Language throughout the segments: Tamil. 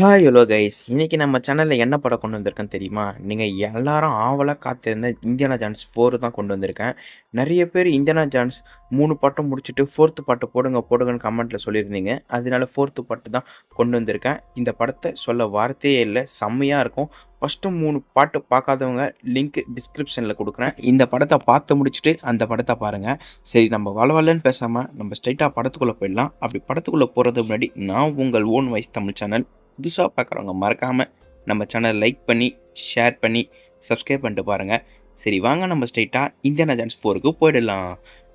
Hi hello guys. இன்னைக்கு நம்ம சேனல்ல என்ன படம் கொண்டு வந்திருக்கேன்னு தெரியுமா? நீங்க எல்லாரும் ஆவலா காத்திருந்த இந்தியானா ஜான்ஸ் 4 தான் கொண்டு வந்திருக்கேன். நெறைய பேர் இந்தியானா ஜான்ஸ் 3 பாட்டும் முடிச்சுட்டு 4த் பார்ட் போடுங்க போடுங்கன்னு கமெண்ட்ல சொல்லியிருந்தீங்க. அதனால 4த் பார்ட் தான் கொண்டு வந்திருக்கேன். இந்த படத்த சொல்ல வார்த்தையே இல்ல. செம்மையா இருக்கும். ஃபர்ஸ்ட் 3 பாட்டு பார்க்காதவங்க லிங்க் டிஸ்கிரிப்ஷன்ல குடுக்குறேன். இந்த படத்த பார்த்து முடிச்சுட்டு அந்த படத்த பாருங்க. சரி, நம்ம வளவலன்னு பேசாம நம்ம ஸ்ட்ரெயிட்டா படத்துக்குள்ள போயிடலாம். அப்படி படத்துக்குள்ள போறதுக்கு முன்னாடி நான் உங்கள் ஓன் வாய்ஸ் தமிழ் சேனல் புதுசாக பார்க்குறவங்க மறக்காமல் நம்ம சேனலை லைக் பண்ணி ஷேர் பண்ணி சப்ஸ்கிரைப் பண்ணிட்டு பாருங்கள். சரி, வாங்க நம்ம ஸ்ட்ரைட்டாக இந்தியானா ஜான்ஸ் 4க்கு போயிடலாம்.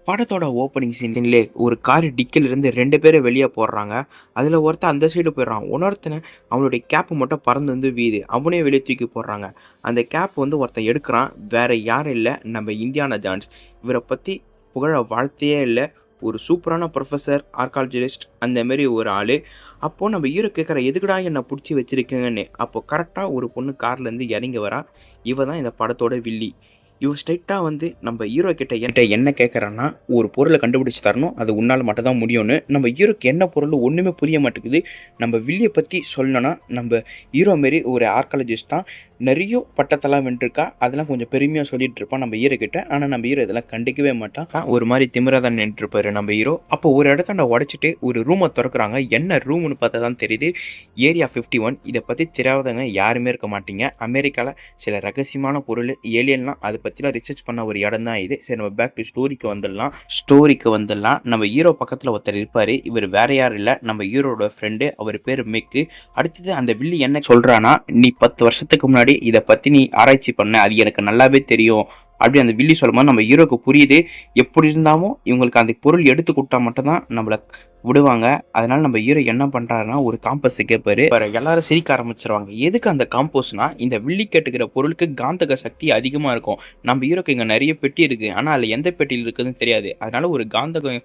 படத்தோட ஓப்பனிங் சீன்லேயே ஒரு கார் டிக்கிலிருந்து 2 பேரை வெளியே போடுறாங்க. அதில் ஒருத்தன் அந்த சைடு போயிடுறான். இன்னொருத்தனை அவனுடைய கேப்பு மட்டும் பறந்து வந்து வீது அவனே வெளியே தூக்கி போடுறாங்க. அந்த கேப் வந்து ஒருத்தன் எடுக்கிறான். வேற யாரும் இல்லை, நம்ம இந்தியானா ஜான்ஸ். இவரை பற்றி புகழ வார்த்தையே இல்லை. ஒரு சூப்பரான ப்ரொஃபஸர், ஆர்காலஜிஸ்ட், அந்த மாரி ஒரு ஆள். அப்போது நம்ம ஹீரோ கேட்குற, எதுக்குடா என்னை பிடிச்சி வச்சுருக்கீங்கன்னு. அப்போது கரெக்டாக ஒரு பொண்ணு கார்லேருந்து இறங்கி வரா. இவ தான் இந்த படத்தோட வில்லி. இவ ஸ்ட்ரைட்டாக வந்து நம்ம ஹீரோ கிட்ட என்ன கேட்குறான்னா, ஒரு பொருளை கண்டுபிடிச்சி தரணும், அது உன்னால் மட்டும் தான் முடியும்னு. நம்ம ஹீரோக்கு என்ன பொருள் ஒன்றுமே புரிய மாட்டேங்குது. நம்ம வில்லியை பற்றி சொல்லணும்னா, நம்ம ஹீரோ மாரி ஒரு ஆர்காலஜிஸ்ட் தான். நிறைய பட்டத்தெல்லாம் வென்றிருக்கா. அதெல்லாம் கொஞ்சம் பெருமையாக சொல்லிட்டு இருப்பான் நம்ம ஹீரோ கிட்ட. ஆனால் நம்ம ஹீரோ இதெல்லாம் கண்டிக்கவே மாட்டான். ஒரு மாதிரி திமிரா தான் நின்றுருப்பாரு நம்ம ஹீரோ. அப்போ ஒரு இடத்தாண்ட உடச்சிட்டு ஒரு ரூமை திறக்கிறாங்க. என்ன ரூம்னு பார்த்தா தான் தெரியுது, ஏரியா 51. இதை பற்றி தெரியாதவங்க யாருமே இருக்க மாட்டீங்க. அமெரிக்காவில் சில ரகசியமான பொருள், ஏலியன்லாம் அதை பற்றிலாம் ரிசர்ச் பண்ண ஒரு இடம் தான் இது. சரி, நம்ம பேக் டு ஸ்டோரிக்கு வந்துடலாம். நம்ம ஹீரோ பக்கத்தில் ஒருத்தர் இருப்பார். இவர் வேற யாரும் இல்லை, நம்ம ஹீரோட ஃப்ரெண்டு. அவர் பேர் மெக்கு. அடுத்தது அந்த வில்லி என்ன சொல்கிறான்னா, நீ 10 வருஷத்துக்கு முன்னாடி இதை பற்றி நீ ஆராய்ச்சி பண்ண, அது எனக்கு நல்லாவே தெரியும் அப்படி அந்த வில்லி சொல்லும்போது நம்ம ஹீரோக்கு புரியுது. எப்படி இருந்தாலும் இவங்களுக்கு அந்த பொருள் எடுத்து கொடுத்தா மட்டும்தான் நம்மளை விடுவாங்க. அதனால நம்ம ஹீரோ என்ன பண்றாருன்னா, ஒரு காம்பஸ் கேட்பாரு. எல்லாரும் சிரிக்க ஆரம்பிச்சிருவாங்க. எதுக்கு அந்த காம்போஸ்னா, இந்த வில்லி கேட்டுக்கிற பொருளுக்கு காந்தக சக்தி அதிகமா இருக்கும். நம்ம ஹீரோக்கு இங்க நிறைய பெட்டி இருக்கு, ஆனா அதுல எந்த பெட்டியில் இருக்குதுன்னு தெரியாது. அதனால ஒரு காந்தக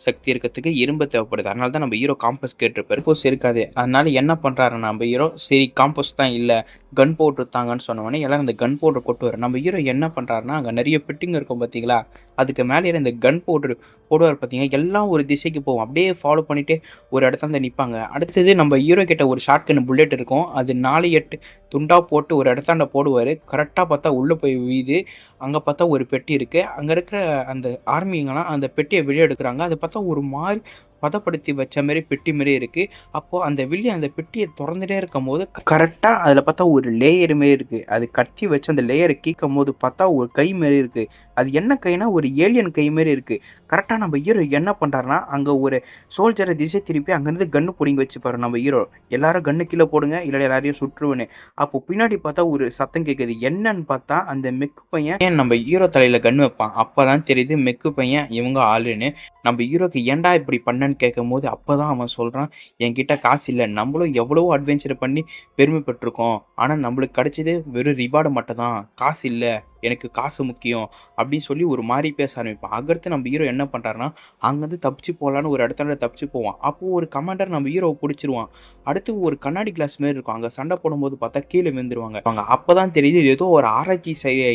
சக்தி இருக்கிறதுக்கு இரும்பு தேவைப்படுது. அதனால தான் நம்ம ஹீரோ காம்பஸ் கேட்டிருப்பாரு. காம்போஸ் இருக்காது. அதனால என்ன பண்றாரு நம்ம ஹீரோ, சரி காம்போஸ் தான் இல்ல, கன் பவுடர் தாங்கன்னு சொன்னவொடனே எல்லாரும் அந்த கன் பவுடர் கொட்டுவார். நம்ம ஹீரோ என்ன பண்றாருன்னா, அங்க நிறைய பெட்டிங்க இருக்கும் பார்த்தீங்களா, அதுக்கு மேலே இந்த கன் பவுடர் போடுவார் பார்த்தீங்க. எல்லாம் ஒரு திசைக்கு போகும். அப்படியே ஃபாலோ பண்ணிட்டு ஒரு இடத்துல வந்து நிற்பாங்க. அடுத்தது நம்ம ஹீரோ கிட்ட ஒரு ஷார்ட் கன் புல்லட் இருக்கும். அது 4-8 துண்டா போட்டு ஒரு இடத்தாண்ட போடுவார். கரெக்டாக பார்த்தா உள்ளே போய் வீது. அங்கே பார்த்தா ஒரு பெட்டி இருக்குது. அங்கே இருக்கிற அந்த ஆர்மிங்கெல்லாம் அந்த பெட்டியை வெளியே எடுக்கிறாங்க. அதை பார்த்தா ஒரு மாதிரி பதப்படுத்தி வச்ச மாதிரி பெட்டி மாரி இருக்குது. அப்போது அந்த வில்லி அந்த பெட்டியை திறந்துட்டே இருக்கும் போது கரெக்டாக அதில் பார்த்தா ஒரு லேயர் மாரி இருக்குது. அது கத்தி வச்சு அந்த லேயரை கீக்கும் போது பார்த்தா ஒரு கை மாரி இருக்குது. அது என்ன கைனா, ஒரு ஏலியன் கை மாரி இருக்குது. கரெக்டாக நம்ம ஹீரோ என்ன பண்ணுறாருனா, அங்கே ஒரு சோல்ஜரை திசை திருப்பி அங்கேருந்து கன்று பிடிங்கி வச்சுப்பாரு நம்ம ஹீரோ. எல்லாரும் கன்று கீழே போடுங்க, இல்லை எல்லாரையும் சுற்றுவேன்னு. அப்போ பின்னாடி பார்த்தா ஒரு சத்தம் கேட்குது. என்னன்னு பார்த்தா அந்த மெக்கு பையன் ஏன் நம்ம ஹீரோ தலையில் கன்று வைப்பான். அப்போ தான் தெரியுது மெக்கு பையன் இவங்க ஆளுன்னு. நம்ம ஹீரோக்கு ஏன்டா இப்படி பண்ணன்னு கேட்கும் போது அப்போ தான் அவன் சொல்கிறான், என்கிட்ட காசு இல்லை, நம்மளும் எவ்வளவோ அட்வென்ச்சர் பண்ணி பெருமைப்பட்டிருக்கோம், ஆனால் நம்மளுக்கு கிடைச்சது வெறும் ரிவார்டு மட்டும் தான், காசு இல்லை, எனக்கு காசு முக்கியம் அப்படின்னு சொல்லி ஒரு மாதிரி பேச ஆரம்பிப்பான். அடுத்து நம்ம ஹீரோ என்ன பண்ணுறாருன்னா, அங்கேருந்து தப்பிச்சு போகலான்னு ஒரு இடத்துல தப்பிச்சு போவான். அப்போது ஒரு கமாண்டர் நம்ம ஹீரோவை பிடிச்சிருவான். அடுத்து ஒரு கண்ணாடி கிளாஸ் மாரி இருக்கும். அங்கே சண்டை போடும்போது பார்த்தா கீழே விழுந்துருவாங்க. அவங்க அப்போ தான் தெரியுது, ஏதோ ஒரு ஆராய்ச்சி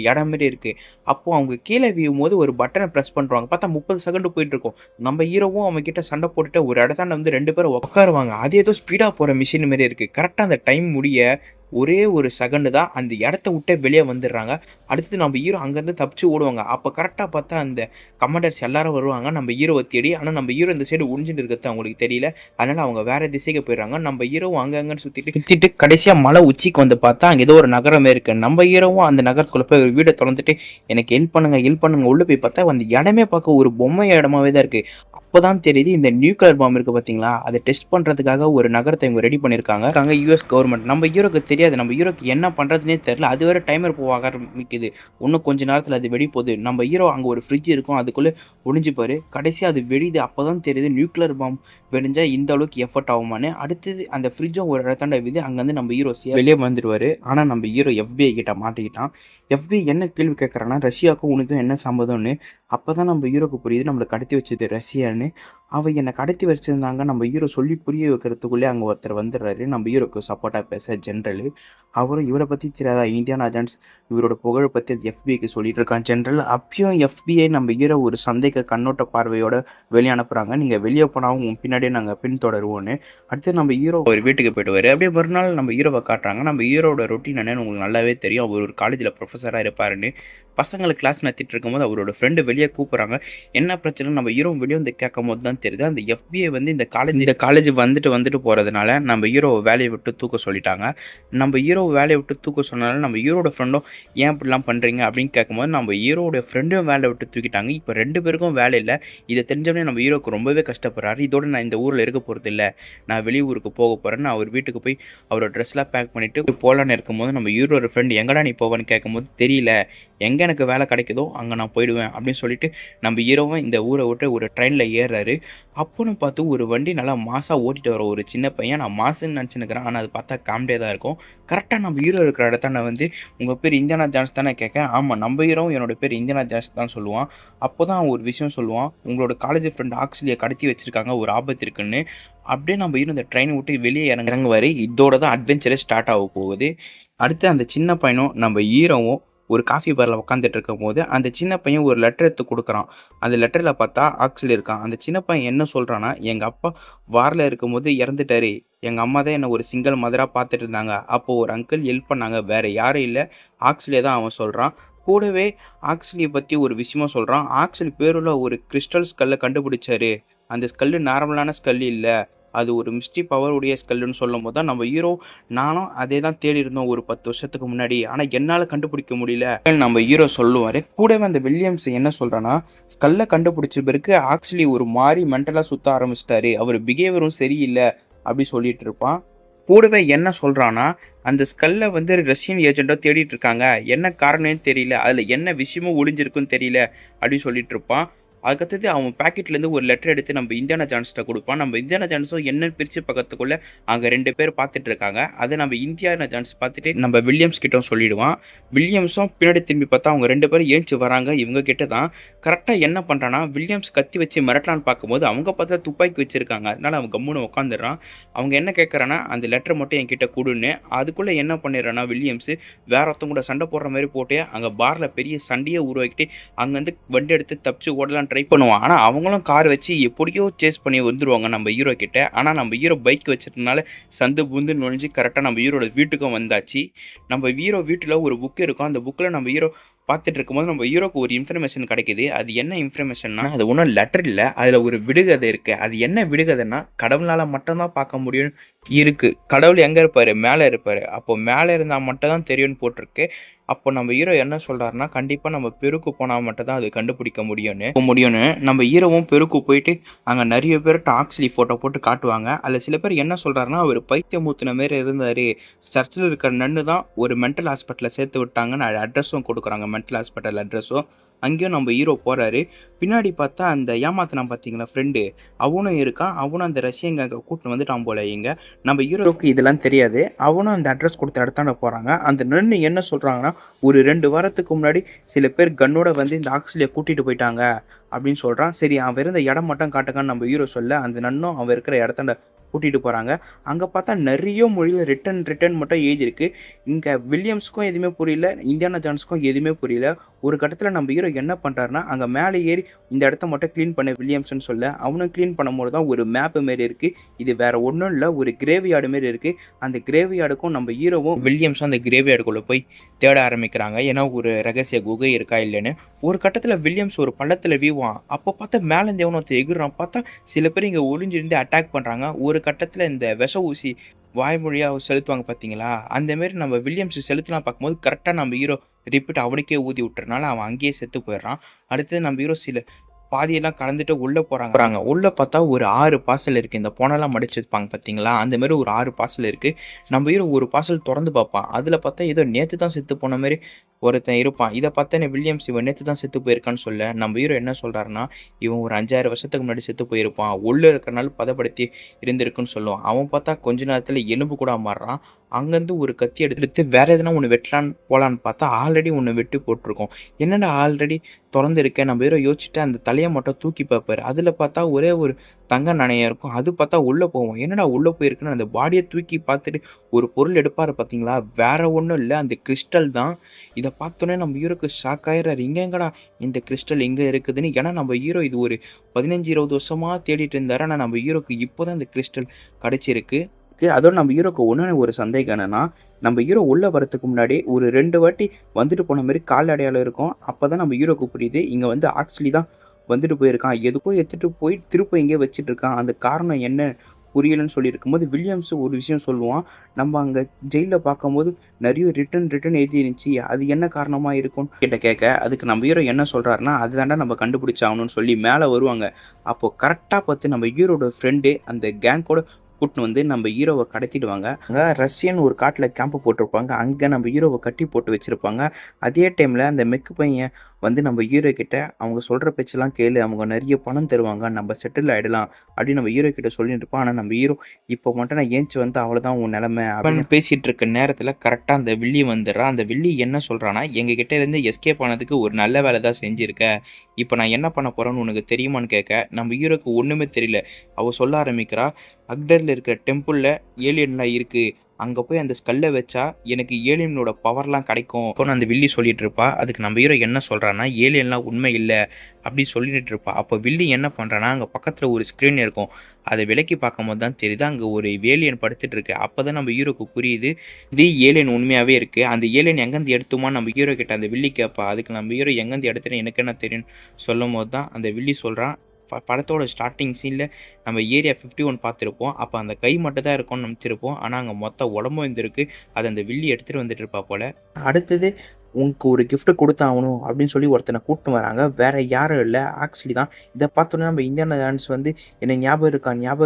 இடம் மாரி இருக்குது. அப்போது அவங்க கீழே வீழும் போது ஒரு பட்டனை ப்ரெஸ் பண்ணுறாங்க. பார்த்தா 30 செகண்ட் போயிட்டு இருக்கும். நம்ம ஹீரோவும் அவங்க கிட்ட சண்டை போட்டுட்டு ஒரு இடத்தாண்ட வந்து 2 பேரும் உட்காருவாங்க. அது ஏதோ ஸ்பீடாக போகிற மிஷின் மாரி இருக்குது. கரெக்டாக அந்த டைம் முடிய ஒரே ஒரு செகண்டு தான் அந்த இடத்த விட்டே வெளியே வந்துடுறாங்க. அடுத்தது நம்ம ஹீரோ அங்கேருந்து தப்பிச்சு ஓடுவாங்க. அப்போ கரெக்டாக பார்த்தா அந்த கமாண்டர்ஸ் எல்லாரும் வருவாங்க நம்ம ஹீரோவை தேடி. ஆனால் நம்ம ஹீரோ இந்த சைடு ஒளிஞ்சிட்டு இருக்கிறது அவங்களுக்கு தெரியல. அதனால் அவங்க வேறு திசைக்கு போயிடுறாங்க. நம்ம ஹீரோவும் அங்கங்கன்னு சுற்றிட்டு கடைசியாக மலை உச்சிக்கு வந்து பார்த்தா அங்கே ஏதோ ஒரு நகரமே இருக்குது. நம்ம ஹீரோவும் அந்த நகரத்துக்குள்ளே போய் ஒரு வீடை திறந்துட்டு, எனக்கு ஹெல்ப் பண்ணுங்க உள்ளே போய் பார்த்தா அந்த இடமே பார்க்க ஒரு பொம்மை இடமாவே தான் இருக்குது. அப்போதான் தெரியுது, இந்த நியூக்ளியர் பாம் இருக்குது பார்த்தீங்களா, அதை டெஸ்ட் பண்ணுறதுக்காக ஒரு நகரத்தை இவங்க ரெடி பண்ணியிருக்காங்க யூஎஸ் கவர்மெண்ட். நம்ம ஹீரோக்கு தெரியாது, நம்ம ஹீரோக்கு என்ன பண்ணுறதுனே தெரியல. அது வேறு டைமர் போக ஆரம்பிக்குது. இன்னும் கொஞ்ச நேரத்தில் அது வெடி போகுது. நம்ம ஹீரோ அங்கே ஒரு ஃப்ரிட்ஜ் இருக்கும், அதுக்குள்ளே ஒளிஞ்சுப்பார். கடைசியாக அது வெடிது. அப்போ தான் தெரியுது நியூக்ளியர் பாம் வெடிஞ்சால் இந்த அளவுக்கு எஃபர்ட் ஆகுமான்னு. அடுத்தது அந்த ஃப்ரிட்ஜும் ஒரு இடத்தாண்ட விது. அங்கேருந்து நம்ம ஹீரோ வெளியே வந்துடுவார். ஆனால் நம்ம ஹீரோ FBI கிட்ட மாட்டிக்கிட்டான். FBI என்ன கேள்வி கேட்குறான்னா, ரஷ்யாவுக்கும் உனக்கும் என்ன சம்மதம்னு. அப்போ தான் நம்ம ஹீரோக்கு புரியுது, நம்மளை கடத்தி வச்சது ரஷ்யான்னு. அவ என்ன கடத்தி வச்சிருந்தாங்க. நம்ம ஹீரோ சொல்லி புரிய வைக்கிறதுக்குள்ளே அங்க ஒருத்தர் வந்துடுறாரு. நம்ம ஹீரோக்கு சப்போர்ட்டா பேச ஜெனரலு. அவரும் இவர பத்தி தெரியாதா இந்தியானா ஜோன்ஸ் இவரோட புகழ பத்தி எஃபிஐக்கு சொல்லிட்டு இருக்கான் ஜெனரல். அப்பயும் எஃபிஐ நம்ம ஹீரோ ஒரு சந்தேக கண்ணோட்ட பார்வையோட வெளிய அனுப்புறாங்க. நீங்க வெளிய போனா உங்க பின்னாடியே நாங்க பின்தொடருவோம்னு. அடுத்து நம்ம ஹீரோ ஒரு வீட்டுக்கு போயிடுவாரு. அப்படியே மறுநாள் நம்ம ஹீரோவ காட்டுறாங்க. நம்ம ஹீரோட ரொட்டீன் என்னன்னு உங்களுக்கு நல்லாவே தெரியும். அவர் ஒரு காலேஜ்ல ப்ரொஃபஸரா இருப்பாருன்னு. பசங்களுக்கு கிளாஸ் நடத்திட்டு இருக்கும்போது அவரோட ஃப்ரெண்டு வெளியே கூப்பிடுறாங்க. என்ன பிரச்சனை நம்ம ஹீரோ வெளியே வந்து கேட்கும்போது தான் தெரியுது. அந்த எஃபிஐ வந்து இந்த காலேஜ் வந்துட்டு போறதுனால நம்ம ஹீரோ வேலையை விட்டு தூக்க சொல்லிட்டாங்க. நம்ம ஹீரோ வேலையை விட்டு தூக்க சொன்னனால நம்ம ஹீரோட ஃப்ரெண்டும் ஏன் இப்படிலாம் பண்ணுறீங்க அப்படின்னு கேட்கும்போது நம்ம ஹீரோட ஃப்ரெண்டும் வேலையை விட்டு தூக்கிட்டாங்க. இப்போ 2 பேருக்கும் வேலை இல்லை. இதை தெரிஞ்சவனே நம்ம ஹீரோக்கு ரொம்பவே கஷ்டப்படுறாரு. இதோட நான் இந்த ஊரில் இருக்க போகிறது இல்லை, நான் வெளியூருக்கு போக போகிறேன்னு அவர் வீட்டுக்கு போய் அவரோட ட்ரெஸ்லாம் பேக் பண்ணிவிட்டு போகலான்னு இருக்கும்போது நம்ம ஹீரோட ஃப்ரெண்ட் எங்கடா நீ போவேன்னு கேட்கும்போது தெரியல, எங்கே எனக்கு வேலை கிடைக்குதோ அங்கே நான் போயிடுவேன் அப்படின்னு சொல்லிட்டு நம்ம ஹீரோவும் இந்த ஊரை விட்டு ஒரு ட்ரெயினில் ஏறுறாரு. அப்போன்னு பார்த்து ஒரு வண்டி நல்லா மாசாக ஓட்டிகிட்டு வர ஒரு சின்ன பையன், நான் மாசுன்னு நினச்சினுக்கிறேன், ஆனால் அது பார்த்தா காமெடியாக தான் இருக்கும். கரெக்டாக நம்ம ஹீரோ இருக்கிற இடத்த நான் வந்து உங்கள் பேர் இந்தியானா ஜோன்ஸ் தானே கேட்க, ஆமாம் நம்ம ஹீரோவும் என்னோட பேர் இந்தியானா ஜோன்ஸ் தான் சொல்லுவான். அப்போ தான் ஒரு விஷயம் சொல்லுவான், உங்களோட காலேஜ் ஃப்ரெண்ட் ஆக்சிலியை கடத்தி வச்சுருக்காங்க, ஒரு ஆபத்து இருக்குன்னு. அப்படியே நம்ம ஹீரோ இந்த ட்ரெயினை விட்டு வெளியே இறங்குவார். இதோட தான் அட்வென்ச்சரே ஸ்டார்ட் ஆக போகுது. அடுத்து அந்த சின்ன பையனும் நம்ம ஹீரோவும் ஒரு காஃபி பாரில் உட்காந்துட்டு இருக்கும்போது அந்த சின்ன பையன் ஒரு லெட்டர் எடுத்து கொடுக்குறான். அந்த லெட்டரில் பார்த்தா ஆக்சுவலி இருக்கான். அந்த சின்ன பையன் என்ன சொல்கிறான்னா, எங்கள் அப்பா வாரில் இருக்கும்போது இறந்துட்டாரு, எங்கள் அம்மா தான் என்னை ஒரு சிங்கிள் மதராக பார்த்துட்டு இருந்தாங்க, அப்போது ஒரு அங்கிள் ஹெல்ப் பண்ணாங்க, வேறு யாரும் இல்லை, ஆக்சுவலியே தான் அவன் சொல்கிறான். கூடவே ஆக்சுவலியை பற்றி ஒரு விஷயமும் சொல்கிறான். ஆக்சுவலி பேருள்ள ஒரு கிறிஸ்டல் ஸ்கல்லை கண்டுபிடிச்சாரு, அந்த ஸ்கல்லு நார்மலான ஸ்கல் இல்லை, அது ஒரு மிஸ்டி பவர் உடைய ஸ்கல்லுன்னு சொல்லும்போது தான் நம்ம ஹீரோ நானும் அதே தான் தேடி இருந்தோம் ஒரு 10 வருஷத்துக்கு முன்னாடி, ஆனால் என்னால் கண்டுபிடிக்க முடியல நம்ம ஹீரோ சொல்லுவார். கூடவே அந்த வில்லியம்ஸ் என்ன சொல்கிறான்னா, ஸ்கல்லை கண்டுபிடிச்ச பிறகு ஆக்சுவலி ஒரு மாதிரி மென்டலாக சுற்ற ஆரம்பிச்சிட்டாரு, அவர் பிஹேவியரும் சரியில்லை அப்படி சொல்லிட்டு இருப்பான். கூடவே என்ன சொல்கிறான்னா, அந்த ஸ்கல்லை வந்து ரஷ்யன் ஏஜென்ட்டோ தேடிட்டு இருக்காங்க, என்ன காரணம்னு தெரியல, அதில் என்ன விஷயமும் ஒளிஞ்சிருக்குன்னு தெரியல அப்படின்னு சொல்லிட்டு இருப்பான். அதுக்கடுத்தது அவன் பாக்கெட்லேருந்து ஒரு லெட்டர் எடுத்து நம்ம இந்தியானா ஜோன்ஸ்ட்ட கொடுப்பான். நம்ம இந்தியானா ஜோன்ஸும் என்னன்னு பிரித்து பக்கத்துக்குள்ளே அங்கே 2 பேர் பார்த்துட்டு இருக்காங்க. அதை நம்ம இந்தியானா ஜோன்ஸ் பார்த்துட்டு நம்ம வில்லியம்ஸ் கிட்ட சொல்லிடுவான். வில்லியம்ஸும் பின்னாடி திரும்பி பார்த்தா அவங்க 2 பேரும் ஏஞ்சி வராங்க இவங்க கிட்ட தான். கரெக்டாக என்ன பண்ணுறான்னா, வில்லியம்ஸ் கத்தி வச்சு மிரட்டலான்னு பார்க்கும்போது அவங்க பார்த்தா துப்பாக்கி வச்சுருக்காங்க. அதனால அவன் கம்முன்னு உட்காந்துடுறான். அவங்க என்ன கேட்குறான்னா, அந்த லெட்டர் மட்டும் என்கிட்ட கொடுன்னு. அதுக்குள்ளே என்ன பண்ணிடுறான்னா வில்லியம்ஸு வேற ஒருத்தவங்க கூட சண்டை போடுற மாதிரி போட்டு அங்கே பாரில் பெரிய சண்டையை உருவாக்கிட்டு அங்கேருந்து வண்டி எடுத்து தப்பிச்சு ஓடலான்னு ட்ரை பண்ணுவான். ஆனால் அவங்களும் கார் வச்சு எப்படியோ சேஸ் பண்ணி வந்துடுவாங்க நம்ம ஹீரோ கிட்ட. ஆனால் நம்ம ஹீரோ பைக் வச்சிருந்தனால சந்து பூந்து நுழைஞ்சு கரெக்டாக நம்ம ஹீரோட வீட்டுக்கும் வந்தாச்சு. நம்ம ஹீரோ வீட்டில் ஒரு புக் இருக்கும். அந்த புக்கில் நம்ம ஹீரோ பார்த்துட்டு இருக்கும்போது நம்ம ஹீரோக்கு ஒரு இன்ஃபர்மேஷன் கிடைக்குது. அது என்ன இன்ஃபர்மேஷன்னா, அது ஒன்றும் லெட்டர் இல்லை, அதில் ஒரு விடுகதை இருக்குது. அது என்ன விடுகதைன்னா, கடவுளால் மட்டும்தான் பார்க்க முடியும் இருக்குது. கடவுள் எங்கே இருப்பார், மேலே இருப்பார், அப்போ மேலே இருந்தால் மட்டும் தான் தெரியும்னு போட்டிருக்கு. அப்போ நம்ம ஹீரோ என்ன சொல்கிறாருன்னா, கண்டிப்பாக நம்ம பெருக்கு போனால் மட்டும் தான் அது கண்டுபிடிக்க முடியும்னு நம்ம ஹீரோவும் பெருக்கு போயிட்டு அங்கே நிறைய பேர்கிட்ட ஆக்சுவலி ஃபோட்டோ போட்டு காட்டுவாங்க. அதில் சில பேர் என்ன சொல்கிறாருன்னா, அவர் பைத்தியம் ஊற்றின மாரி இருந்தார், சர்ச்சில் இருக்கிற நன்னு தான் ஒரு மென்டல் ஹாஸ்பிட்டலில் சேர்த்து விட்டாங்கன்னு அட்ரஸும் கொடுக்குறாங்க, மென்டல் ஹாஸ்பிட்டல் அட்ரஸும். அங்கேயும் நம்ம ஹீரோ போகிறாரு. பின்னாடி பார்த்தா அந்த ஏமாத்தினான் பார்த்தீங்களா ஃப்ரெண்டு, அவனும் இருக்கான். அவனும் அந்த ரஷ்யங்க கூட்டின்னு வந்துட்டான் போல. இங்கே நம்ம ஹீரோக்கு இதெல்லாம் தெரியாது. அவனும் அந்த அட்ரஸ் கொடுத்த இடத்தாண்ட போகிறாங்க. அந்த நன்னு என்ன சொல்கிறாங்கன்னா, ஒரு 2 வாரத்துக்கு முன்னாடி சில பேர் கன்னோட வந்து இந்த ஆக்சிலியை கூட்டிகிட்டு போயிட்டாங்க அப்படின்னு சொல்கிறான். சரி அவன் இருந்த இடம் மட்டும் காட்டுக்கான்னு நம்ம ஹீரோ சொல்ல, அந்த நன்னும் அவன் இருக்கிற இடத்தாண்ட கூட்டிகிட்டு போகிறாங்க. அங்கே பார்த்தா நிறைய மொழியில் ரிட்டன் மட்டும் எழுதியிருக்கு. இங்கே வில்லியம்ஸ்க்கும் எதுவுமே புரியல, இந்தியானா ஜோன்ஸ்க்கும் எதுவுமே புரியல. ஒரு கட்டத்தில் நம்ம ஹீரோ என்ன பண்ணுறாருன்னா, அங்கே மேலே ஏறி இந்த இடத்த மட்டும் க்ளீன் பண்ண வில்லியம்ஸ்னு சொல்ல, அவனும் க்ளீன் பண்ணும்போது தான் ஒரு மேப்பு மாரி இருக்குது. இது வேறு ஒன்றும் இல்லை, ஒரு கிரேவியார்டு மாரி இருக்குது. அந்த கிரேவியார்டுக்கும் நம்ம ஹீரோவும் வில்லியம்ஸும் அந்த கிரேவியார்டுக்குள்ளே போய் தேட ஆரம்பிக்கிறாங்க. ஏன்னா ஒரு ரகசிய குகை இருக்கா இல்லைன்னு. ஒரு கட்டத்தில் வில்லியம்ஸ் ஒரு பள்ளத்தில் வீவான். அப்போ பார்த்தா மேலேருந்து எவனோ எகுறான். பார்த்தா சில பேர் இங்கே ஒளிஞ்சிருந்து அட்டாக் பண்ணுறாங்க. ஒரு கட்டத்தில் இந்த விஷ ஊசி வாய்மொழியாக செலுத்துவாங்க பார்த்தீங்களா, அந்தமாரி நம்ம வில்லியம்ஸ் செலுத்தலாம் பார்க்கும்போது கரெக்டாக நம்ம ஹீரோ ரிப்பீட் அவனுக்கே ஊதி விட்டுறனால அவன் அங்கேயே செத்து போயிடுறான். அடுத்தது நம்ம ஹீரோ சில பாதியெல்லாம் கலந்துட்டு உள்ளே போகிறாங்க. உள்ளே பார்த்தா ஒரு 6 பார்சல் இருக்குது. இந்த போனெல்லாம் மடிச்சு வைப்பாங்க பார்த்தீங்களா, அந்தமாரி ஒரு 6 பார்சல் இருக்குது. நம்ம ஹீரோ ஒரு பார்சல் திறந்து பார்ப்பான். அதில் பார்த்தா ஏதோ நேற்று தான் செத்து போன மாதிரி ஒருத்தன் இருப்பான். இதை பார்த்தா வில்லியம்ஸ் இவன் நேற்று தான் செத்து போயிருக்கான்னு சொல்ல, நம்ம ஹீரோ என்ன சொல்கிறாருன்னா, இவன் ஒரு 5-6 வருஷத்துக்கு முன்னாடி செத்து போயிருப்பான், உள்ளே இருக்கிறனால பதப்படுத்தி இருந்திருக்குன்னு சொல்லுவான். அவன் பார்த்தா கொஞ்ச நேரத்தில் எலும்பு கூட மாறுறான். அங்கேருந்து ஒரு கத்தி எடுத்து வேற எதனா ஒண்ணு வெட்டலான்னு போலான்னு பார்த்தா, ஆல்ரெடி ஒண்ணு வெட்டி போட்டுருக்கும். என்னடா ஆல்ரெடி தொறந்திருக்கே! நம்ம ஹீரோ யோசிச்சுட்டு அந்த தலைய மட்டும் தூக்கி பார்ப்பாரு. அதில பார்த்தா ஒரே ஒரு தங்க நாணயம் இருக்கும். அது பார்த்தா உள்ள போகும். என்னடா உள்ள போயிருக்குன்னு அந்த பாடிய தூக்கி பார்த்துட்டு ஒரு பொருள் எடுப்பாரு பார்த்தீங்களா? வேற ஒண்ணும் இல்ல. அந்த கிறிஸ்டல் தான். இத பார்த்தோனே நம்ம ஹீரோக்கு ஷாக் ஆயிறாரு. இங்க எங்கடா இந்த கிறிஸ்டல் இங்க இருக்குதுன்னு. ஏன்னா நம்ம ஹீரோ இது ஒரு 15, 20 வருஷமா தேடிட்டு இருந்தாரு. ஆனா நம்ம ஹீரோக்கு இப்போ தான் இந்த கிறிஸ்டல் கிடைச்சிருக்கு. அதோட நம்ம ஹீரோக்கு ஒரு சந்தேகம் என்னன்னா, நம்ம ஹீரோ உள்ள வரதுக்கு முன்னாடி ஒரு 2 வாட்டி வந்துட்டு போன மாரி கால் அடையாளம் இருக்கும். அப்பதான் நம்ம ஹீரோக்கு புரியுது. இங்க வந்து ஆக்சுவலி தான் வந்துட்டு போயிருக்கான். எதுக்கோ எடுத்துட்டு போய் திரும்ப எங்கேயோ வச்சுட்டு இருக்கான். அந்த காரணம் என்ன புரியலன்னு சொல்லியிருக்கும்போது, வில்லியம்ஸ் ஒரு விஷயம் சொல்லுவான். நம்ம அங்க ஜெயில்ல பார்க்கும்போது நெறைய ரிட்டன் எழுதி இருந்துச்சு. அது என்ன காரணமா இருக்கும்னு கேட்க, அதுக்கு நம்ம ஹீரோ என்ன சொல்றாருன்னா, அதுதான்டா நம்ம கண்டுபிடிச்சாகணும்னு சொல்லி மேல வருவாங்க. அப்போ கரெக்ட்டா பார்த்து நம்ம ஹீரோட ஃப்ரெண்டு அந்த கேங்கோட கூட்டின்னு வந்து நம்ம ஹீரோவ கடத்திடுவாங்க. அங்க ரஷ்யன் ஒரு காட்டுல கேம்ப் போட்டிருப்பாங்க. அங்க நம்ம ஹீரோவ கட்டி போட்டு வச்சிருப்பாங்க. அதே டைம்ல அந்த மெக்கு பையன் வந்து நம்ம ஹீரோ கிட்ட அவங்க சொல்ற பேச்செல்லாம் கேளு. அவங்க நெறைய பணம் தருவாங்க. நம்ம செட்டில் ஆயிடலாம் அப்படின்னு நம்ம ஹீரோ கிட்ட சொல்லிட்டு இருப்பான். ஆனா நம்ம ஹீரோ இப்போ மட்டும் நான் ஏஞ்சி வந்து அவ்வளோதான் உன் நிலைமை அப்படின்னு பேசிட்டு இருக்க நேரத்துல கரெக்டா அந்த வில்லி வந்துடுறான். அந்த வில்லி என்ன சொல்றான்னா, எங்க கிட்ட இருந்து எஸ்கேப் ஆனதுக்கு ஒரு நல்ல வேலை தான் செஞ்சிருக்க. இப்போ நான் என்ன பண்ண போறேன்னு உனக்கு தெரியுமான்னு கேட்க, நம்ம ஹீரோக்கு ஒண்ணுமே தெரியல. அவ சொல்ல ஆரம்பிக்கிறா, அக்டர்ல இருக்கிற டெம்பிள்ல ஏலியன்லாம் இருக்கு. அங்க போய் அந்த ஸ்கல்ல வச்சா எனக்கு ஏலியனோட பவர்லாம் கிடைக்கும். அப்போன்னு அந்த வில்லி சொல்லிட்டு இருப்பா. அதுக்கு நம்ம ஹீரோ என்ன சொல்றான்னா, ஏலியன்லாம் உண்மை இல்ல அப்படி சொல்லிட்டு இருப்பா. அப்போ வில்லி என்ன பண்றான்னா, அங்க பக்கத்துல ஒரு ஸ்கிரீன் இருக்கும். அதை விலக்கி பார்க்கும்போது தான் தெரியுது அங்க ஒரு ஏலியன் படுத்துட்டு இருக்கு. அப்பதான் நம்ம ஹீரோக்கு புரியுது, இது ஏலியன் உண்மையாவே இருக்கு. அந்த ஏலியன் எங்கேருந்து எடுத்துமா நம்ம ஹீரோ கிட்ட அந்த வில்லி கேட்பா. அதுக்கு நம்ம ஹீரோ எங்கேருந்து எடுத்துன்னு எனக்கு என்ன தெரியும்னு சொல்லும்போது தான் அந்த வில்லி சொல்றான். படத்தோட ஸ்டார்ட்டிங் சீன்ல நம்ம ஏரியா 51 பார்த்துருப்போம். அப்போ அந்த கை மட்டும் தான் இருக்கும்னு நினச்சிருப்போம். ஆனால் அங்கே மொத்த உடம்பும் இருந்திருக்கு. அதை அந்த வில்லி எடுத்துகிட்டு வந்துட்டு இருப்பா போல. அடுத்தது உனக்கு ஒரு கிஃப்ட் கொடுத்தாகணும் அப்படின்னு சொல்லி ஒருத்தனை கூப்பிட்டு வராங்க. வேற யாரும் இல்லை, ஆக்சுவலி தான். இதை பார்த்தோன்னே நம்ம இந்தியானா ஜான்ஸ் வந்து என்ன ஞாபகம்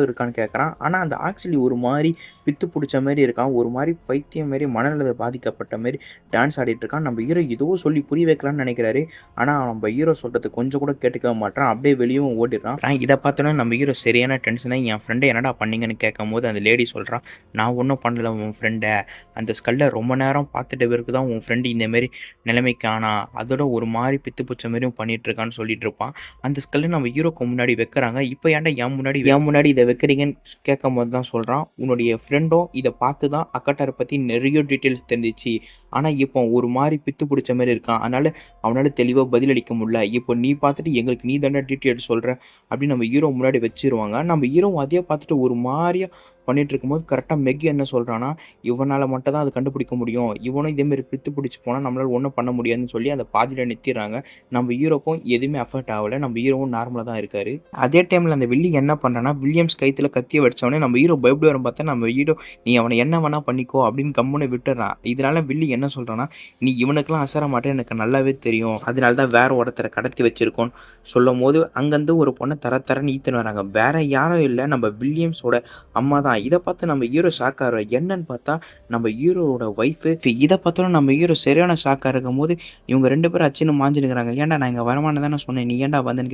இருக்கான்னு கேட்குறான். ஆனால் அந்த ஆக்சுவலி ஒரு மாதிரி பித்து பிடிச்ச மாதிரி இருக்கான். ஒரு மாதிரி பைத்தியம் மாரி மனநல பாதிக்கப்பட்ட மாதிரி டான்ஸ் ஆடிட்டு இருக்கான். நம்ம ஹீரோ ஏதோ சொல்லி புரிய வைக்கலாம்னு நினைக்கிறாரு. ஆனால் நம்ம ஹீரோ சொல்கிறது கொஞ்சம் கூட கேட்டுக்க மாட்டான். அப்படியே வெளியும் ஓடிடுறான். இதை பார்த்தோன்னா நம்ம ஹீரோ சரியான டென்ஷனாக என் ஃப்ரெண்டை என்னடா பண்ணீங்கன்னு கேட்கும்போது அந்த லேடி சொல்கிறான், நான் ஒன்றும் பண்ணல உன் ஃப்ரெண்டை. அந்த ஸ்கல்லை ரொம்ப நேரம் பார்த்துட்ட பிறகு தான் உன் ஃப்ரெண்டு இந்தமாரி நிலைமைக்கு ஆனா அதோட ஒரு மாதிரி பித்து பிடிச்ச மாதிரியும் பண்ணிட்டு இருக்கான்னு சொல்லிட்டு இருப்பான். அந்த ஸ்கல்லை நம்ம ஹீரோக்கு முன்னாடி வைக்கிறாங்க. இப்போ ஏன்டா என் முன்னாடி இதை வைக்கிறீங்கன்னு கேட்கும் போது தான் சொல்கிறான், உன்னுடைய ஃப்ரெண்டும் இதை பார்த்து தான் அக்கட்டாரை பற்றி நிறைய டீட்டெயில்ஸ் தெரிஞ்சிச்சு. ஆனால் இப்போ ஒரு மாதிரி பித்து பிடிச்ச மாதிரி இருக்கான். அதனால அவனால் தெளிவாக பதிலளிக்க முடியல. இப்போ நீ பார்த்துட்டு எங்களுக்கு நீ தானே டீட்டெயில்ஸ் சொல்கிற அப்படின்னு நம்ம ஹீரோ முன்னாடி வச்சிருவாங்க. நம்ம ஹீரோவும் அதே பார்த்துட்டு ஒரு மாதிரியா பண்ணிட்டு இருக்கும்போது கரெக்டாக மெக்கி என்ன சொல்கிறான்னா, இவனால் மட்டும் தான் அதை கண்டுபிடிக்க முடியும். இவனும் இதேமாரி பித்து பிடிச்சி போனால் நம்மளால் ஒன்றும் பண்ண முடியாதுன்னு சொல்லி அந்த பாதியில் நிறுத்திடுறாங்க. நம்ம ஹீரோக்கும் எதுவுமே அஃபெக்ட் ஆகலை. நம்ம ஹீரோவும் நார்மலாக தான் இருக்காரு. அதே டைமில் அந்த வில்லி என்ன பண்ணுறான்னா, வில்லியம்ஸ் கைத்தில் கத்தியை வச்சவொடனே நம்ம ஹீரோ பயப்படி வரும் பார்த்தா நம்ம ஹீரோ நீ அவனை என்ன வேணா பண்ணிக்கோ அப்படின்னு கம்முன்னு விட்டுறான். இதனால வில்லி என்ன சொல்கிறான்னா, நீ இவனுக்கெல்லாம் அசர மாட்டேன்னு எனக்கு நல்லாவே தெரியும். அதனால தான் வேற ஒருத்தரை கடத்தி வச்சிருக்கோன்னு சொல்லும் போது அங்கேருந்து ஒரு பொண்ணை தரன்னு ஈத்துன்னு வராங்க. வேற யாரும் இல்லை, நம்ம வில்லியம்ஸோட அம்மா தான். இதை பார்த்து நம்ம ஹீரோ ஷாக் ஆகிறார். என்னன்னு பார்த்தா நம்ம ஹீரோவோட ஒய்ஃபு. இதை பார்த்தாலும் நம்ம ஹீரோ சரியான ஷாக்காக இருக்கும் போது இவங்க 2 பேரும் அச்சின்னு மாஞ்சினுக்கிறாங்க. ஏன்டா நான் இங்கே வரமானு தானே சொன்னேன், நீ ஏன்டா வந்தேன்னு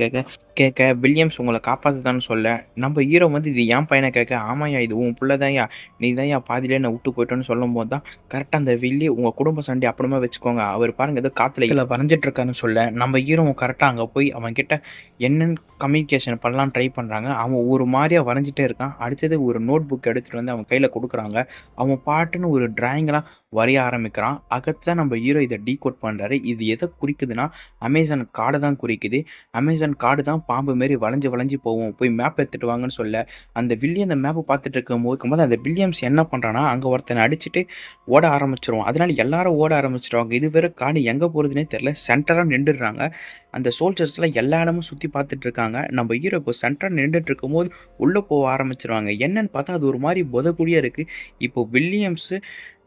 கேட்க வில்லியம்ஸ் உங்களை காப்பாற்றுதான்னு சொல்ல நம்ம ஹீரோ வந்து இது என் பையனை கேட்க, ஆமாயா இது உன் பிள்ளை தான்யா, நீ தான்யா பாதியிலே நான் விட்டு போயிட்டோன்னு சொல்லும் போது தான் கரெக்டாக அந்த வில்லி உங்கள் குடும்ப சண்டை அப்புறமா வச்சுக்கோங்க, அவர் பாருங்க ஏதோ காற்றுல வரைஞ்சிட்டு இருக்கான்னு சொல்ல நம்ம ஹீரோவும் கரெக்டாக அங்கே போய் அவன் கிட்ட என்னன்னு கம்யூனிகேஷன் பண்ணலாம் ட்ரை பண்ணுறாங்க. அவன் ஒரு மாதிரியாக வரைஞ்சிட்டே இருக்கான். அடுத்தது ஒரு நோட் புக் எடுத்துகிட்டு வந்து அவன் கையில் கொடுக்குறாங்க. அவன் பாட்டுன்னு ஒரு டிராயிங்லாம் வரைய ஆரம்பிக்கிறான். தான் நம்ம ஹீரோ இதை டீகோட் பண்ணுறாரு. இது எதை குறிக்குதுன்னா அமேசான் காடை தான் குறிக்குது. அமேசான் காடு தான் பாம்பு மாரி வளைஞ்சு போவோம், போய் மேப் எடுத்துகிட்டு வாங்கன்னு சொல்ல அந்த வில்லியம் அந்த மேப்பை பார்த்துட்டு இருக்கும்போது அந்த வில்லியம்ஸ் என்ன பண்ணுறான்னா அங்கே ஒருத்தனை அடிச்சுட்டு ஓட ஆரம்பிச்சிருவோம். அதனால எல்லாரும் ஓட ஆரம்பிச்சிருவாங்க. இது வேறு காடு எங்கே போகிறதுனே தெரில. சென்டராக நின்றுடுறாங்க. அந்த சோல்ஜர்ஸ்லாம் எல்லா இடமும் சுற்றி பார்த்துட்டு இருக்காங்க. நம்ம ஹீரோ இப்போ சென்டராக நின்றுட்டு இருக்கும்போது உள்ளே போக ஆரம்பிச்சிருவாங்க. என்னன்னு பார்த்தா அது ஒரு மாதிரி புதக்குழியாக இருக்குது. இப்போ வில்லியம்ஸு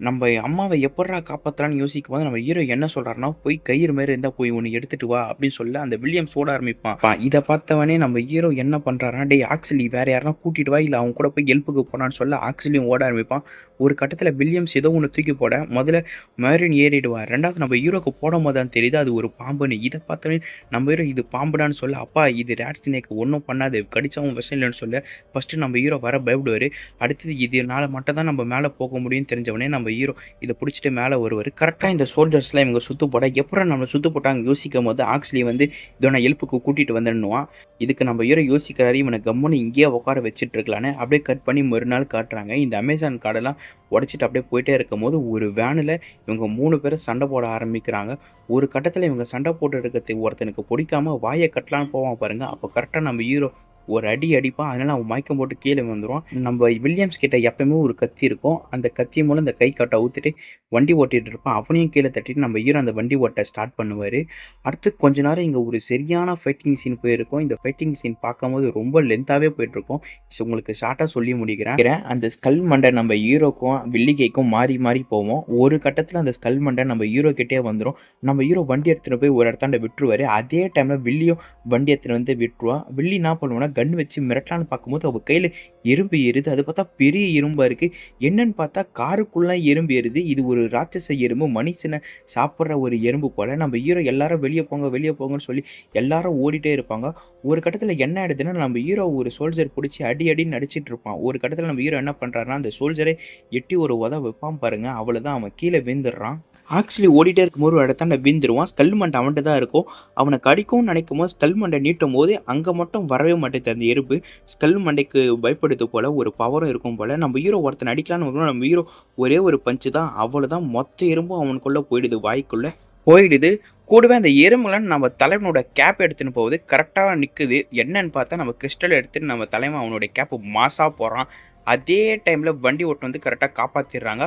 நம்ம அம்மாவை எப்பட்றா காப்பாற்றலான்னு யோசிக்கும் போது நம்ம ஹீரோ என்ன சொல்கிறாருன்னா, போய் கயிறு மாரி இருந்தால் போய் ஒன்று எடுத்துகிட்டு வா அப்படின்னு சொல்ல அந்த வில்லியம்ஸ் ஓட ஆரம்பிப்பான். இதை பார்த்தவனே நம்ம ஹீரோ என்ன பண்ணுறாருன்னா, டேய் ஆக்சுவலி வேறு யாரெல்லாம் கூட்டிகிட்டு வா, இல்லை அவங்க கூட போய் ஹெல்ப்புக்கு போனான்னு சொல்ல ஆக்சுவலியும் ஓட ஆரம்பிப்பான். ஒரு கட்டத்தில வில்லியம்ஸ் ஏதோ ஒண்ணு தூக்கி போட, முதல்ல மெரின் ஏறிடுவான். 2வது நம்ம ஹீரோக்கு போடும்போது தான் தெரியுது அது ஒரு பாம்புன்னு. இத பார்த்தோனே நம்ம ஹீரோ இது பாம்புடான்னு சொல்ல, "அப்பா இது ராட் ஸ்னேக் ஒண்ணும் பண்ணாது. கடிச்சா உன் விஷம் இல்லன்னு" சொல்ல, ஃபர்ஸ்ட்டு நம்ம ஹீரோ வர பயப்படுவாரு. அடுத்தது இதனால மட்டும் தான் நம்ம மேல போக முடியும்னு தெரிஞ்சவொடனே நம்ம ஹீரோ இத புடிச்சுட்டு மேல வருவாரு. கரெக்ட்டா இந்த சோல்ஜர்ஸ்லாம் இவங்க சுத்து போட, எப்புட்றா நம்மள சுத்து போட்டாங்க யோசிக்கும்போது, ஆக்ஸ்லி வந்து இதோ நான் ஹெல்ப்புக்கு கூட்டிட்டு வந்தேன்னுவான். இதுக்கு நம்ம ஹீரோ யோசிக்கிறாரு, இவன கம்முனு இங்கேயே உட்கார வச்சுட்டு இருக்கலான்னு. அப்படியே கட் பண்ணி மறுநாள் காட்டுறாங்க. இந்த அமேசான் காடெல்லாம் உடைச்சிட்டு அப்படியே போயிட்டே இருக்கும்போது, ஒரு வேனுல இவங்க 3 பேரும் சண்டை போட ஆரம்பிக்கிறாங்க. ஒரு கட்டத்தில இவங்க சண்டை போட்டுட்டு இருக்கிறது ஒருத்தனுக்கு பிடிக்காம வாய கட்டலான்னு போவான் பாருங்க. அப்ப கரெக்ட்டா நம்ம ஹீரோ ஒரு அடி அடிப்பான். அதனால அவன் மயக்கம் போட்டு கீழ விழுந்துருவான். நம்ம வில்லியம்ஸ் கிட்ட எப்பயுமே ஒரு கத்தி இருக்கும். அந்த கத்தி மூலம் இந்த கை கட்ட அவுத்துட்டு வண்டி ஓட்டிட்டு இருப்பான். அவனையும் கீழ தட்டிட்டு நம்ம ஹீரோ அந்த வண்டி ஓட்ட ஸ்டார்ட் பண்ணுவாரு. அடுத்து கொஞ்ச நேரம் இங்க ஒரு சரியான ஃபைட்டிங் சீன் போயிருக்கும். இந்த ஃபைட்டிங் சீன் பார்க்கும்போது ரொம்ப லென்த்தாவே போயிட்டுருக்கும். உங்களுக்கு ஷார்ட்டா சொல்லி முடிக்கிறேன். அந்த ஸ்கல் மண்டை நம்ம ஹீரோக்கும், வில்லிகைக்கும் மாறி மாறி போவும். ஒரு கட்டத்தில அந்த ஸ்கல் மண்டை நம்ம ஹீரோ கிட்டயே வந்துரும். நம்ம ஹீரோ வண்டி எடுத்துட்டு போய் ஒரு இடத்தாண்ட விட்டுருவாரு. அதே டைம்ல வில்லியும் வண்டி எடுத்துட்டு வந்து விட்டுருவான். வில்லி என்ன பண்ணுவான்னா, கன் வச்சு மிரட்டலான்னு பார்க்கும்போது அவ கையில எறும்பு ஏறுது. அது பார்த்தா பெரிய எறும்பா இருக்கு. என்னன்னு பார்த்தா காருக்குள்ள எறும்பு ஏறுது. இது ஒரு ராட்சச எறும்பு. மனுஷன சாப்பிடுற ஒரு எறும்பு போல. நம்ம ஹீரோ எல்லாரும் வெளிய போங்க, வெளிய போங்கன்னு சொல்லி எல்லாரும் ஓடிட்டே இருப்பாங்க. ஒரு கட்டத்தில என்ன ஆயிடுதுன்னா, நம்ம ஹீரோ ஒரு சோல்ஜர் புடிச்சு அடி அடின்னு அடிச்சிட்டு இருப்பான். ஒரு கட்டத்தில நம்ம ஹீரோ என்ன பண்றாருன்னா, அந்த சோல்ஜரை எட்டி ஒரு உத வைப்பான் பாருங்க. அவ்வளோதான் அவன் கீழ விழுந்துடுறான். ஆக்சுவலி ஓடிட்டே இருக்கும்போது ஒரு இடத்தாண்ட வீழ்ந்துருவான். ஸ்கல் மண்டை அவன்ட்ட தான் இருக்கும். அவன கடிக்கும்னு நினைக்கும்போது ஸ்கல் மண்டை நீட்டும்போது அங்க மட்டும் வரவே மாட்டேங்குது அந்த எறும்பு. ஸ்கல் மண்டைக்கு பயப்படுது போல, ஒரு பவரும் இருக்கும் போல. நம்ம ஹீரோ ஒருத்தன அடிக்கலான்னு வரும்போது நம்ம ஹீரோ ஒரே ஒரு பஞ்ச் தான். அவ்வளோதான் மொத்த எறும்பும் அவனுக்குள்ள போயிடுது வாய்க்குள்ள. போயிடுது. கூடவே அந்த எறும்புலாம் நம்ம தலைவனோட கேப் எடுத்துன்னு போகுது. கரெக்ட்டா நிக்குது. என்னன்னு பார்த்தா நம்ம கிறிஸ்டல் எடுத்துட்டு நம்ம தலைவன் அவனுடைய கேப் மாஸா போடுறான். அதே டைம்ல வண்டி ஓட்டுனர் வந்து கரெக்ட்டா காப்பாத்திர்றாங்க.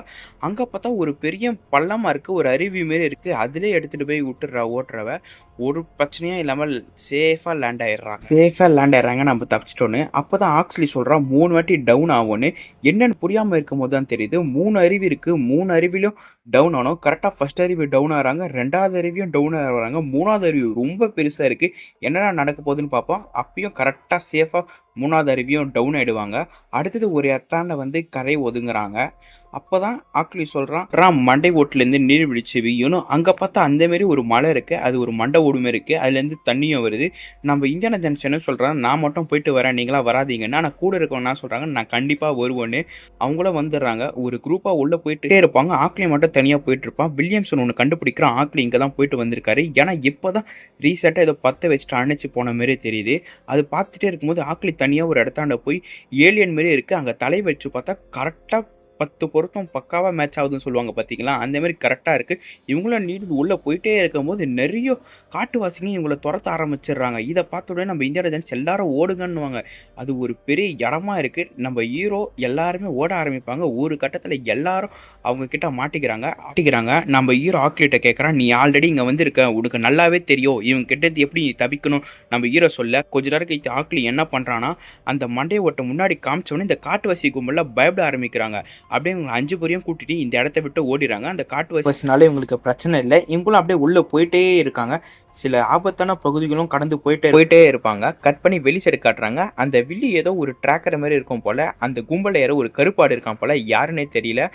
அங்க பார்த்தா ஒரு பெரிய பள்ளமா இருக்கு. ஒரு அருவி மாரி இருக்கு. அதிலயே எடுத்துட்டு போய் விட்டுர்றா ஓட்டுறவ. ஒரு பிரச்சனையும் இல்லாம சேஃபா லேண்ட் ஆயிடுறாங்க. நம்ம தப்பிச்சிட்டோன்னு. அப்பதான் ஆக்ஸ்லி சொல்றான் 3 வாட்டி டவுன் ஆகும்ன்னு. என்னன்னு புரியாம இருக்கும்போது தான் தெரியுது. 3 அருவி இருக்கு. 3 அருவிலும் டவுன் ஆனோம். கரெக்ட்டா ஃபர்ஸ்ட் அருவி டவுன் ஆகுறாங்க. 2வது அருவியும் டவுன் ஆகுறாங்க. 3வது அருவி ரொம்ப பெருசா இருக்கு. என்னடா நடக்க போகுதுன்னு பார்ப்போம். அப்பயும் கரெக்ட்டா சேஃபா 3வது அருவியும் டவுன் ஆயிடுவாங்க. அடுத்தது ஒரு இடத்தாண்ட வந்து கரை ஒதுங்குறாங்க. அப்பதான் ஆக்லி சொல்றான் மண்டை ஓட்டுலேருந்து நீர்வீழ்ச்சி வீயும்னு. அங்க பார்த்தா அந்த மாரி ஒரு மலை இருக்கு. அது ஒரு மண்டை ஓடு மாரி இருக்கு. அதுலேருந்து தண்ணியும் வருது. நம்ம இந்தியானா ஜோன்ஸ் என்ன சொல்றான், நான் மட்டும் போயிட்டு வரேன். நீங்களாம் வராதீங்கன்னு. ஆனா கூட இருக்கவங்க என்ன சொல்றாங்க, நான் கண்டிப்பா வருவேன்னு. அவங்களும் வந்துடுறாங்க. ஒரு குரூப்பா உள்ள போயிட்டே இருப்பாங்க. ஆக்லி மட்டும் தனியா போயிட்டு இருப்பான். வில்லியம்சன் ஒண்ணு கண்டுபிடிக்கிறான். ஆக்லி இங்க தான் போயிட்டு வந்திருக்காரு. ஏன்னா இப்பதான் ரீசெண்டா ஏதோ பத்த வச்சுட்டு அணைச்சு போன மாரி தெரியுது. அது பார்த்துட்டே இருக்கும்போது ஆக்லி தனியா ஒரு இடத்தாண்ட போய் ஏலியன் மாரி இருக்கு. அங்க தலை வச்சு பார்த்தா கரெக்ட்டா 10 பொருத்தம் பக்காவா மேட்ச் ஆகுதுன்னு சொல்லுவாங்க பார்த்தீங்களா? அந்த மாரி கரெக்ட்டா இருக்கு. இவங்களும் நீந்து உள்ள போயிட்டே இருக்கும்போது நெறைய காட்டுவாசிங்க இவங்கள தொரத்த ஆரம்பிச்சுடுறாங்க. இத பார்த்த உடனே நம்ம இந்தியானா ஜோன்ஸ் எல்லாரும் ஓடுங்கன்னுவாங்க. அது ஒரு பெரிய இடமா இருக்கு. நம்ம ஹீரோ எல்லாருமே ஓட ஆரம்பிப்பாங்க. ஒரு கட்டத்தில எல்லாரும் அவங்க கிட்ட மாட்டிக்கிறாங்க. நம்ம ஹீரோ ஆக்லிட்ட கேட்குறான், "நீ ஆல்ரெடி இங்க வந்திருக்க. உனக்கு நல்லாவே தெரியும். இவங்க கிட்டருந்து எப்படி நீ தப்பிக்கணும்?" நம்ம ஹீரோ சொல்ல, கொஞ்ச நேரம் கழித்து ஆக்லி என்ன பண்றான்னா, அந்த மண்டைய ஓட்ட முன்னாடி காமிச்ச உடனே இந்த காட்டுவாசி கும்பல்லாம் பயப்பட ஆரம்பிக்கிறாங்க. அப்படியே இவங்க 5 பேரையும் கூட்டிட்டு இந்த இடத்த விட்டு ஓடிறாங்க. அந்த காட்டுவாசினால இவங்களுக்கு பிரச்சனை இல்ல. இவங்களும் அப்படியே உள்ள போயிட்டே இருக்காங்க. சில ஆபத்தான பகுதிகளும் கடந்து போயிட்டே இருப்பாங்க. கட் பண்ணி வெளி சைடு காட்டுறாங்க. அந்த வில்லி ஏதோ ஒரு ட்ராக்கர் மாரி இருக்கும் போல. அந்த கும்பல்ல யாரோ ஒரு கருப்பாடு இருக்கான் போல. யாருன்னே தெரியல.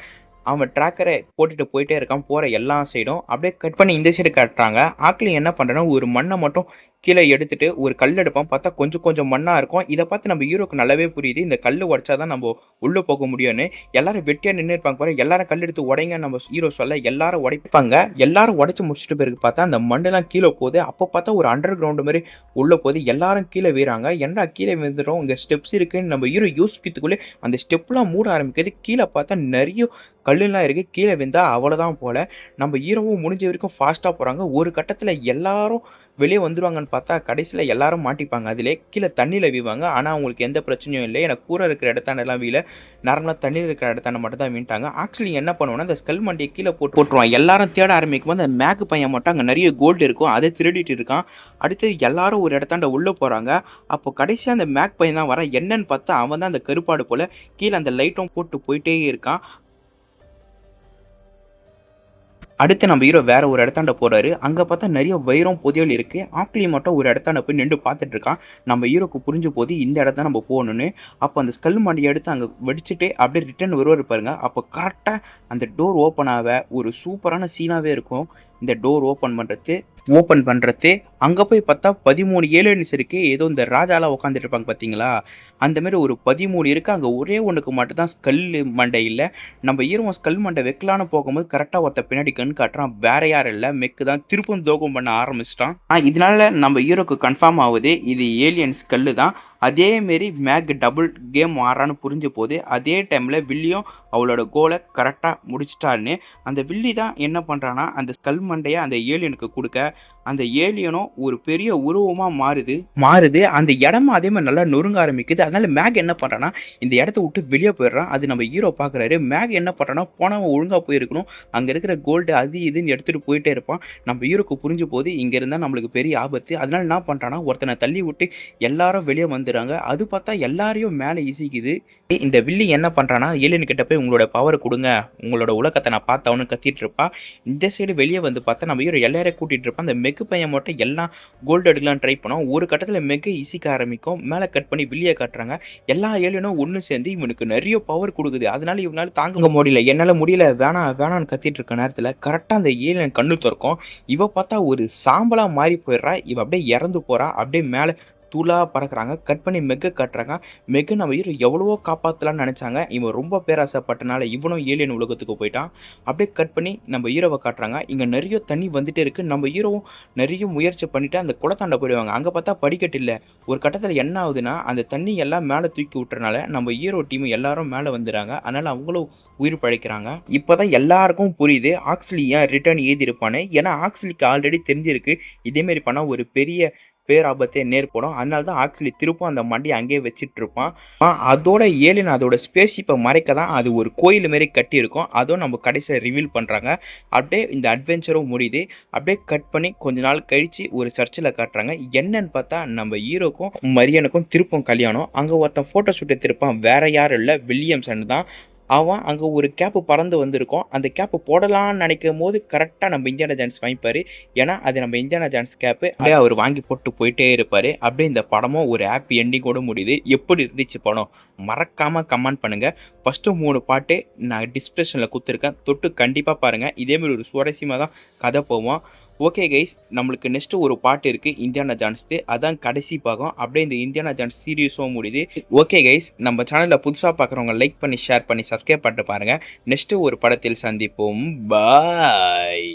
அவன் ட்ராக்கரை போட்டுட்டு போயிட்டே இருக்கான். போற எல்லா சைடும். அப்படியே கட் பண்ணி இந்த சைடு காட்டுறாங்க. ஆக்லி என்ன பண்றான்னா, ஒரு மண்ண மட்டும் கீழ எடுத்துட்டு ஒரு கல் எடுப்பான். பார்த்தா கொஞ்சம் கொஞ்சம் மண்ணா இருக்கும். இத பார்த்து நம்ம ஹீரோக்கு நல்லாவே புரியுது. இந்த கல்லு உடைச்சா தான் நம்ம உள்ள போக முடியும்னு. எல்லாரும் வெட்டியா நின்னு இருப்பாங்க பாரு. எல்லாரும் கல் எடுத்து உடைங்கன்னு நம்ம ஹீரோ சொல்ல எல்லாரும் உடைப்பாங்க. எல்லாரும் உடைச்சு முடிச்சிட்ட பிறகு பார்த்தா அந்த மண்ணெல்லாம் கீழ போகுது. அப்ப பார்த்தா ஒரு அண்டர் கிரவுண்ட் மாரி உள்ள போகுது. எல்லாரும் கீழ வீழ்றாங்க. என்னடா கீழ விழுந்துட்டோம். இங்க ஸ்டெப்ஸ் இருக்குன்னு நம்ம ஹீரோ யோசிக்கிறதுக்குள்ளே அந்த ஸ்டெப்லாம் மூட ஆரம்பிக்குது. கீழ பார்த்தா நெறைய கல்லுலாம் இருக்கு. கீழ விழுந்தா அவ்வளோதான் போல. நம்ம ஹீரோவும் முடிஞ்ச வரைக்கும் ஃபாஸ்ட்டா போறாங்க. ஒரு கட்டத்தில எல்லாரும் வெளிய வந்துருவாங்கன்னு பார்த்தா, கடைசில எல்லாரும் மாட்டிப்பாங்க அதிலே. கீழ தண்ணீல வீழ்வாங்க. ஆனா அவங்களுக்கு எந்த பிரச்சனையும் இல்ல. ஏன்னா கூரை இருக்கிற இடத்தாண்டலாம் வீழ. நார்மலா தண்ணீர் இருக்கிற இடத்தாண்ட மட்டும் தான் வீழ்ட்டாங்க. ஆக்சுவலி என்ன பண்ணுவோம்னா, அந்த ஸ்கல் மண்டைய கீழ போட்டுருவான். எல்லாரும் தேட ஆரம்பிக்கும்போது அந்த மேக் பையன் மட்டும் அங்க நெறைய கோல்டு இருக்கும். அத திருடிட்டு இருக்கான். அடுத்து எல்லாரும் ஒரு இடத்தாண்ட உள்ள போறாங்க. அப்போ கடைசியா அந்த மேக் பையன் தான் வரான். என்னன்னு பார்த்தா அவன் தான் அந்த கருப்பாடு போல. கீழ அந்த லைட்டும் போட்டு போயிட்டே இருக்கான். அடுத்து நம்ம ஹீரோ வேற ஒரு இடத்தாண்ட போறாரு. அங்க பார்த்தா நெறைய வைரம் புதையல் இருக்கு. ஆக்லி மட்டும் ஒரு இடத்தாண்ட போய் நின்னு பார்த்துட்டு இருக்கான். நம்ம ஹீரோக்கு புரிஞ்சு போது இந்த இடத்த தான் நம்ம போகணும்னு. அப்ப அந்த ஸ்கல் மண்டைய எடுத்து அங்க வெடிச்சுட்டு அப்படியே ரிட்டர்ன் வருவாரு பாருங்க. அப்ப கரெக்ட்டா அந்த டோர் ஓப்பன் ஆக ஒரு சூப்பரான சீனாவே இருக்கும். இந்த டோர் ஓப்பன் பண்றது அங்க போய் பார்த்தா 13 ஏலியன்ஸ் இருக்கு. ஏதோ இந்த ராஜாலாம் உட்கார்ந்துட்டு இருப்பாங்க பார்த்தீங்களா? அந்த மாரி ஒரு 13 இருக்கு. அங்க ஒரே ஒண்ணுக்கு மட்டும் தான் ஸ்கல் மண்டை இல்ல. நம்ம ஹீரோவும் ஸ்கல் மண்டை வைக்கலான்னு போகும்போது கரெக்ட்டா ஒருத்தன் பின்னாடி கண் காட்டுறான். வேற யாரும் இல்ல. மெக் தான் திருப்பும் துரோகம் பண்ண ஆரம்பிச்சுட்டான். இதனால நம்ம ஹீரோக்கு கன்ஃபார்ம் ஆவுது. இது ஏலியன் ஸ்கல்லு தான். அதே மாரி மேக் டபுள் கேம் ஆடுறான்னு புரிஞ்ச போது, அதே டைம்ல வில்லியும் அவளோட கோல கரெக்ட்டா முடிச்சுட்டான்னு, அந்த வில்லி தான் என்ன பண்றான்னா, அந்த ஸ்கல் மண்டைய அந்த ஏலியனுக்கு குடுக்க, அந்த ஏலியனும் ஒரு பெரிய உருவமா மாறுது. அந்த இடமும் அதே மாரி நல்லா நொறுங்க ஆரம்பிக்குது. அதனால மேக் என்ன பண்றான்னா, இந்த இடத்த விட்டு வெளிய போயிடுறான். அது நம்ம ஹீரோ பார்க்குறாரு. மேக் என்ன பண்றான்னா, போனவன் ஒழுங்கா போயிருக்கணும். அங்க இருக்கிற கோல்டு அது இதுன்னு எடுத்துட்டு போயிட்டே இருப்பான். நம்ம ஹீரோக்கு புரிஞ்சு போது, இங்க இருந்தா நம்மளுக்கு பெரிய ஆபத்து. அதனால என்ன பண்றான்னா, ஒருத்தன தள்ளி விட்டு எல்லாரும் வெளிய வந்துர்றாங்க. அது பார்த்தா எல்லாரையும் மேல இசிக்குது. இந்த வில்லி என்ன பண்றான்னா, ஏலியன் கிட்ட போய் உங்களோட பவர குடுங்க. உங்களோட உலகத்த நான் பார்த்தாகணும்னு கத்திட்டு இருப்பான். இந்த சைடு வெளிய வந்து பார்த்தா, நம்ம ஹீரோ எல்லாரையும் கூட்டிட்டு இருப்பான். அந்த மெக் பையன் மட்டும் எல்லாம் கோல்டு எடுக்கலாம்னு ட்ரை பண்ணுவான். ஒரு கட்டத்துல மெக் இசிக்க ஆரம்பிக்கும். மேல கட் பண்ணி வில்லிய காட்டுறாங்க. எல்லா ஏலியனும் ஒண்ணு சேர்ந்து இவனுக்கு நெறைய பவர் குடுக்குது. அதனால இவனால தாங்க முடியல. என்னால முடியல. வேணாம்னு கத்திட்டு இருக்க நேரத்துல கரெக்ட்டா அந்த ஏலியன் கண்ணு தொறக்கும். இவ பார்த்தா ஒரு சாம்பலா மாறி போயிடுறா. இவ அப்படியே இறந்து போறா. அப்படியே மேல தூளா பறக்குறாங்க. கட் பண்ணி மெக்க காட்டுறாங்க. மெக் நம்ம ஹீரோ எவ்வளவோ காப்பாத்தலாம்னு நெனச்சாங்க. இவன் ரொம்ப பேராசைப்பட்டனால இவனும் ஏலியன் உலகத்துக்கு போயிட்டான். அப்படியே கட் பண்ணி நம்ம ஹீரோவ காட்டுறாங்க. இங்க நெறைய தண்ணி வந்துட்டே இருக்கு. நம்ம ஹீரோவும் நெறைய முயற்சி பண்ணிட்டு அந்த குளத்தாண்ட போயிடுவாங்க. அங்க பார்த்தா படிக்கட்டு இல்ல. ஒரு கட்டத்துல என்ன ஆகுதுன்னா, அந்த தண்ணி எல்லாம் மேல தூக்கி விட்டுறனால நம்ம ஹீரோ டீம் எல்லாரும் மேல வந்துறாங்க. அதனால அவங்களும் உயிர் பிழைக்கிறாங்க. இப்பதான் எல்லாருக்கும் புரியுது ஆக்ஸ்லி ஏன் ரிட்டர்ன் ஏதிருப்பான்னு. ஏன்னா ஆக்ஸ்லிக்கு ஆல்ரெடி தெரிஞ்சிருக்கு. இதே மாரி பண்ணா ஒரு பெரிய பேராபத்தே நேர்படும். அதனால தான் ஆக்சுவலி திருப்பும் அந்த மண்டியை அங்கேயே வச்சுட்டு இருப்பான். அதோட ஏலியன் அதோட ஸ்பேஸ்ஷிப்பை மறைக்க தான் அது ஒரு கோயில் மாரி கட்டியிருக்கும். அதுவும் நம்ம கடைசியில் ரிவீல் பண்ணுறாங்க. அப்படியே இந்த அட்வென்ச்சரும் முடியுது. அப்படியே கட் பண்ணி கொஞ்ச நாள் கழித்து ஒரு சர்ச்சில் காட்டுறாங்க. என்னன்னு பார்த்தா நம்ம ஹீரோக்கும் மரியனுக்கும் திருப்பும் கல்யாணம். அங்கே ஒருத்தன் ஃபோட்டோ ஷூட்டை திருப்பான். வேற யாரும் இல்லை, வில்லியம்சன் தான். அவன் அங்கே ஒரு கேப்பு பறந்து வந்திருக்கும். அந்த கேப்பு போடலான்னு நினைக்கும் போது கரெக்டாக நம்ம இந்தியானா ஜான்ஸ் வாங்கிப்பார். ஏன்னா அது நம்ம இந்தியானா ஜான்ஸ் கேப்பு. அப்படியே அவர் வாங்கி போட்டு போயிட்டே இருப்பார். அப்படியே இந்த படமும் ஒரு ஹாப்பி எண்டிங்கோடு முடியுது. எப்படி இருந்துச்சு படம்? மறக்காமல் கமெண்ட் பண்ணுங்கள். ஃபஸ்ட்டு 3 பாட்டு நான் டிஸ்கிரிப்ஷனில் கொடுத்துருக்கேன். தொட்டு கண்டிப்பாக பாருங்கள். இதேமாரி ஒரு சுவாரஸ்யமாக தான் கதை போவோம். ஓகே கைஸ், நம்மளுக்கு நெக்ஸ்ட்டு ஒரு பாட்டு இருக்குது இந்தியானா ஜான்ஸ்து. அதான் கடைசி பாகம். அப்படியே இந்த இந்தியானா ஜான்ஸ் சீரியஸும் முடியுது. ஓகே கைஸ், நம்ம சேனலில் புதுசாக பார்க்குறவங்க லைக் பண்ணி ஷேர் பண்ணி சப்ஸ்கிரைப் பண்ணிட்டு பாருங்கள். நெக்ஸ்ட்டு ஒரு படத்தில் சந்திப்போம். பாய்.